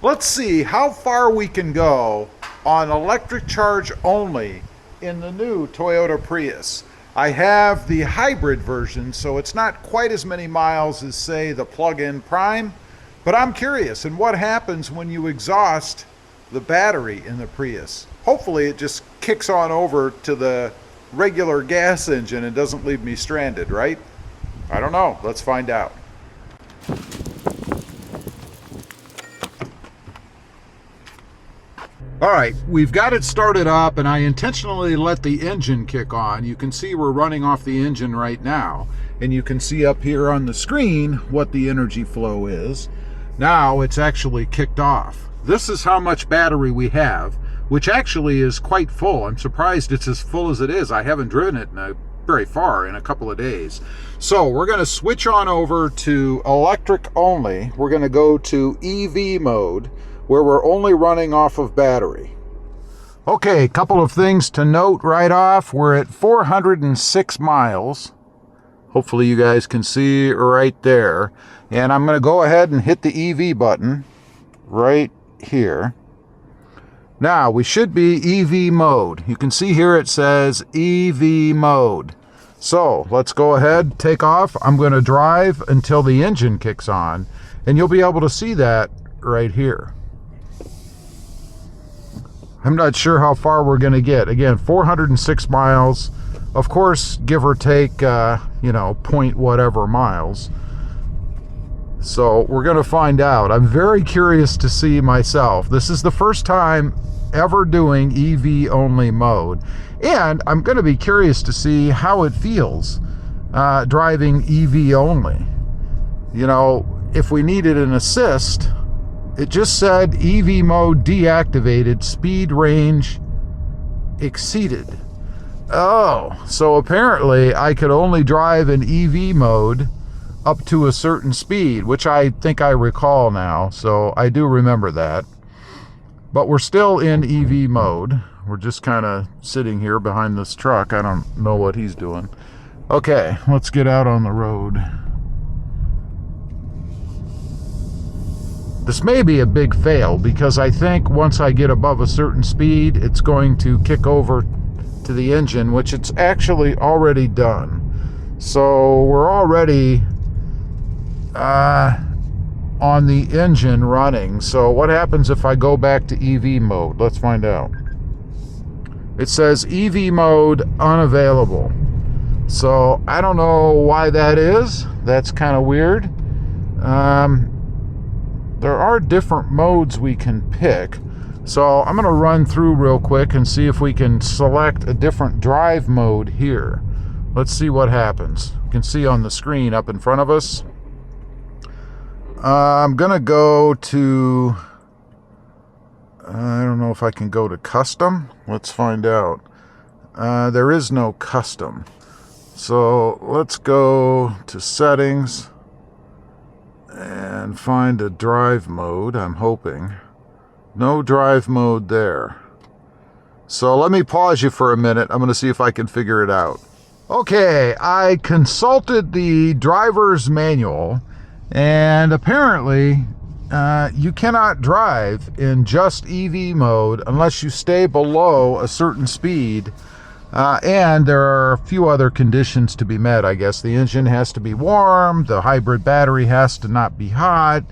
Let's see how far we can go on electric charge only in the new Toyota Prius. I have the hybrid version, so it's not quite as many miles as, say, the plug-in Prime, but I'm curious, and what happens when you exhaust the battery in the Prius? Hopefully it just kicks on over to the regular gas engine and doesn't leave me stranded, right? I don't know. Let's find out. All right, we've got it started up, and I intentionally let the engine kick on. You can see we're running off the engine right now, and you can see up here on the screen what the energy flow is. Now it's actually kicked off. This is how much battery we have, which actually is quite full. I'm surprised it's as full as it is. I haven't driven it very far in a couple of days. So we're going to switch on over to electric only. We're going to go to EV mode, where we're only running off of battery. Okay, a couple of things to note right off. We're at 406 miles. Hopefully you guys can see right there. And I'm going to go ahead and hit the EV button right here. Now, we should be EV mode. You can see here it says EV mode. So, let's go ahead, take off. I'm going to drive until the engine kicks on, and you'll be able to see that right here. I'm not sure how far we're going to get. Again, 406 miles. Of course, give or take, point whatever miles. So we're going to find out. I'm very curious to see myself. This is the first time ever doing EV only mode. And I'm going to be curious to see how it feels driving EV only. You know, if we needed an assist, it just said EV mode deactivated, speed range exceeded. Oh, so apparently I could only drive in EV mode up to a certain speed, which I think I recall now, so I do remember that. But we're still in EV mode. We're just kind of sitting here behind this truck. I don't know what he's doing. Okay, let's get out on the road. This may be a big fail because I think once I get above a certain speed, it's going to kick over to the engine, which it's actually already done. So we're already on the engine running. So what happens if I go back to EV mode? Let's find out. It says EV mode unavailable. So I don't know why that is. That's kind of weird. There are different modes we can pick. So I'm going to run through real quick and see if we can select a different drive mode here. Let's see what happens. You can see on the screen up in front of us. I'm going to go to, I don't know if I can go to custom. Let's find out. There is no custom. So let's go to settings and find a drive mode, I'm hoping. No drive mode there. So let me pause you for a minute. I'm going to see if I can figure it out. Okay, I consulted the driver's manual, and apparently you cannot drive in just EV mode unless you stay below a certain speed. And there are a few other conditions to be met, I guess. The engine has to be warm, the hybrid battery has to not be hot,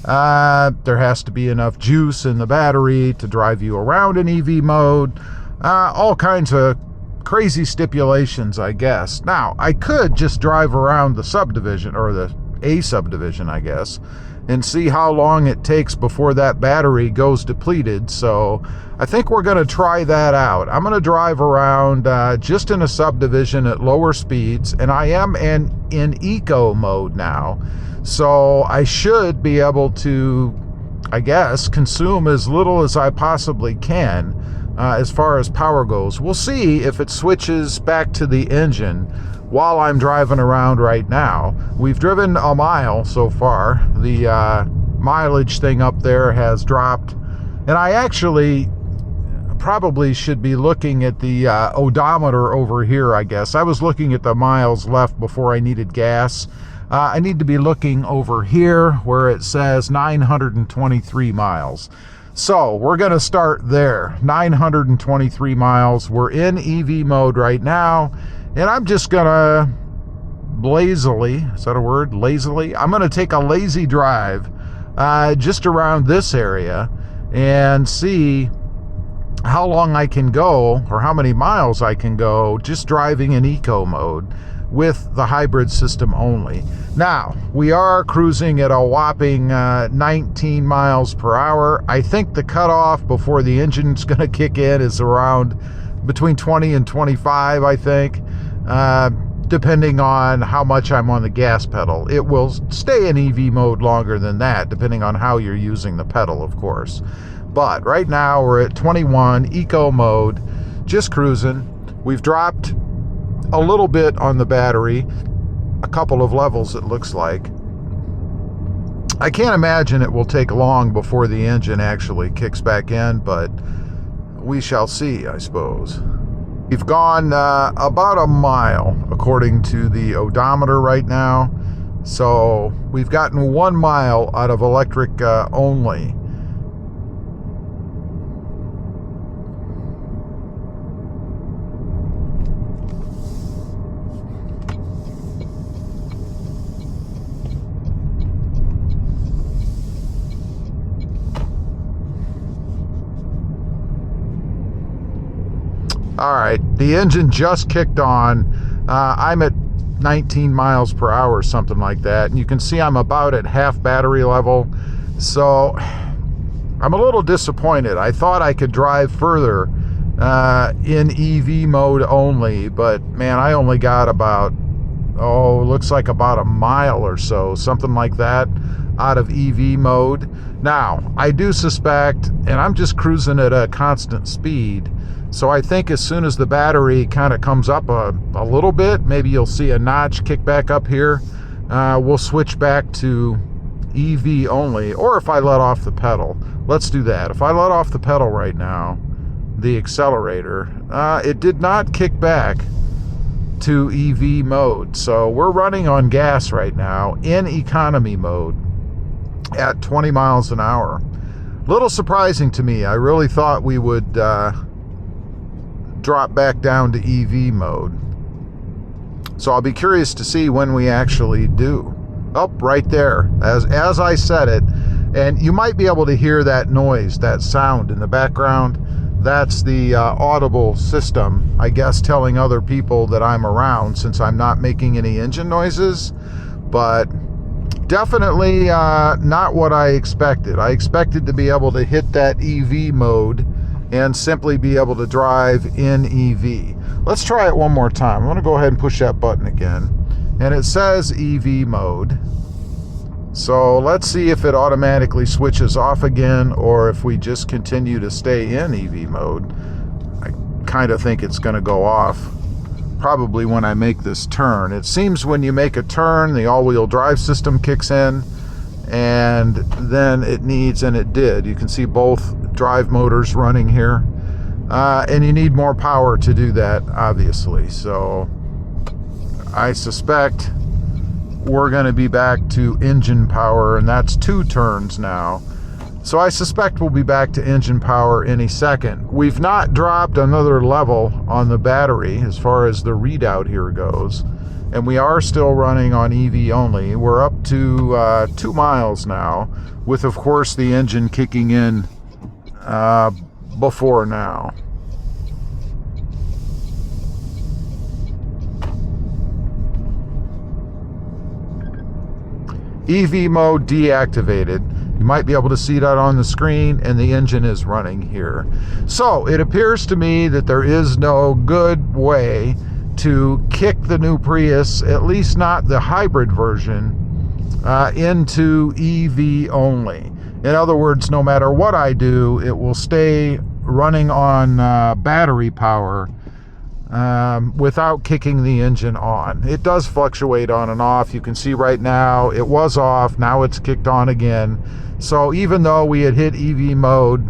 there has to be enough juice in the battery to drive you around in EV mode, all kinds of crazy stipulations, I guess. Now, I could just drive around the subdivision, or the A subdivision, I guess, and see how long it takes before that battery goes depleted. So I think we're going to try that out. I'm going to drive around just in a subdivision at lower speeds, and I am in eco mode now. So I should be able to, I guess, consume as little as I possibly can as far as power goes. We'll see if it switches back to the engine while I'm driving around right now. We've driven a mile so far. The mileage thing up there has dropped, and I actually probably should be looking at the odometer over here, I guess. I was looking at the miles left before I needed gas. I need to be looking over here where it says 923 miles. So we're going to start there. 923 miles. We're in EV mode right now, and I'm just going to lazily, is that a word? Lazily? I'm going to take a lazy drive just around this area and see how long I can go, or how many miles I can go just driving in eco mode with the hybrid system only. Now, we are cruising at a whopping 19 miles per hour. I think the cutoff before the engine's going to kick in is around between 20 and 25, I think, depending on how much I'm on the gas pedal. It will stay in EV mode longer than that, depending on how you're using the pedal, of course. But right now, we're at 21, eco mode, just cruising. We've dropped a little bit on the battery, a couple of levels it looks like. I can't imagine it will take long before the engine actually kicks back in, but we shall see, I suppose. We've gone about a mile according to the odometer right now, so we've gotten 1 mile out of electric only. All right, the engine just kicked on. I'm at 19 miles per hour, something like that. And you can see I'm about at half battery level. So I'm a little disappointed. I thought I could drive further in EV mode only, but man, I only got about, looks like about a mile or so, something like that, out of EV mode. Now, I do suspect, and I'm just cruising at a constant speed, so I think as soon as the battery kind of comes up a little bit, maybe you'll see a notch kick back up here, we'll switch back to EV only. Or if I let off the pedal, let's do that. If I let off the pedal right now, the accelerator, it did not kick back to EV mode. So we're running on gas right now in economy mode at 20 miles an hour. Little surprising to me. I really thought we would drop back down to EV mode. So I'll be curious to see when we actually do. Oh, right there, as I said it. And you might be able to hear that noise, that sound in the background. That's the audible system, I guess, telling other people that I'm around, since I'm not making any engine noises. But definitely not what I expected. I expected to be able to hit that EV mode and simply be able to drive in EV. Let's try it one more time. I'm going to go ahead and push that button again. And it says EV mode. So let's see if it automatically switches off again, or if we just continue to stay in EV mode. I kind of think it's going to go off probably when I make this turn. It seems when you make a turn, the all-wheel drive system kicks in, and then it needs, and it did. You can see both drive motors running here, and you need more power to do that, obviously. So I suspect we're going to be back to engine power, and that's 2 turns now. So I suspect we'll be back to engine power any second. We've not dropped another level on the battery as far as the readout here goes, and we are still running on EV only. We're up to 2 miles now, with of course the engine kicking in before now. EV mode deactivated. You might be able to see that on the screen, and the engine is running here. So it appears to me that there is no good way to kick the new Prius, at least not the hybrid version, into EV only. In other words, no matter what I do, it will stay running on battery power without kicking the engine on. It does fluctuate on and off. You can see right now it was off, now it's kicked on again. So even though we had hit EV mode,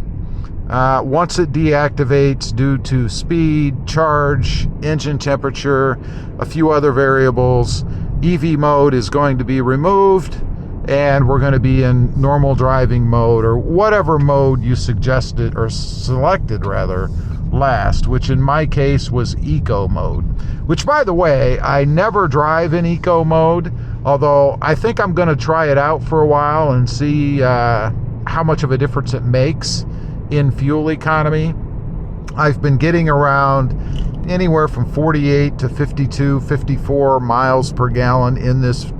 once it deactivates due to speed, charge, engine temperature, a few other variables, EV mode is going to be removed, and we're going to be in normal driving mode, or whatever mode you suggested, or selected rather, last, which in my case was eco mode, which, by the way, I never drive in eco mode, although I think I'm going to try it out for a while and see how much of a difference it makes in fuel economy. I've been getting around anywhere from 48 to 52, 54 miles per gallon in this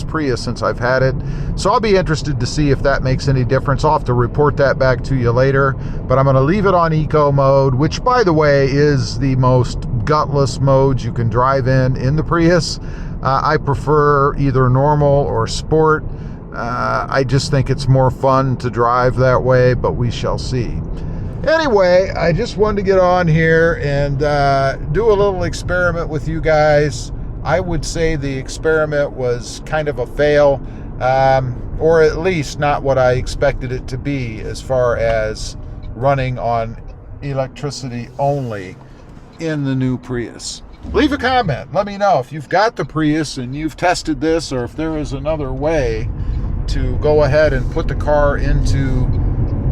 Prius since I've had it. So I'll be interested to see if that makes any difference. I'll have to report that back to you later, but I'm going to leave it on eco mode, which, by the way, is the most gutless mode you can drive in the Prius. I prefer either normal or sport. I just think it's more fun to drive that way, but we shall see. Anyway, I just wanted to get on here and do a little experiment with you guys. I would say the experiment was kind of a fail, or at least not what I expected it to be as far as running on electricity only in the new Prius. Leave a comment. Let me know if you've got the Prius and you've tested this, or if there is another way to go ahead and put the car into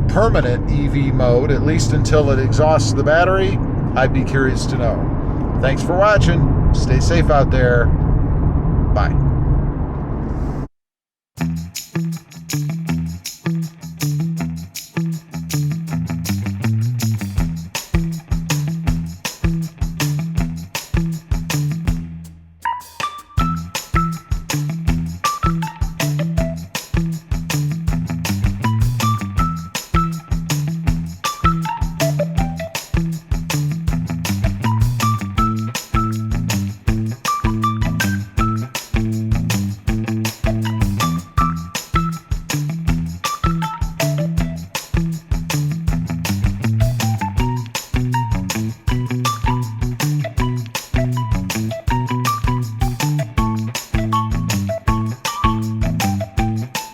permanent EV mode, at least until it exhausts the battery. I'd be curious to know. Thanks for watching. Stay safe out there. Bye.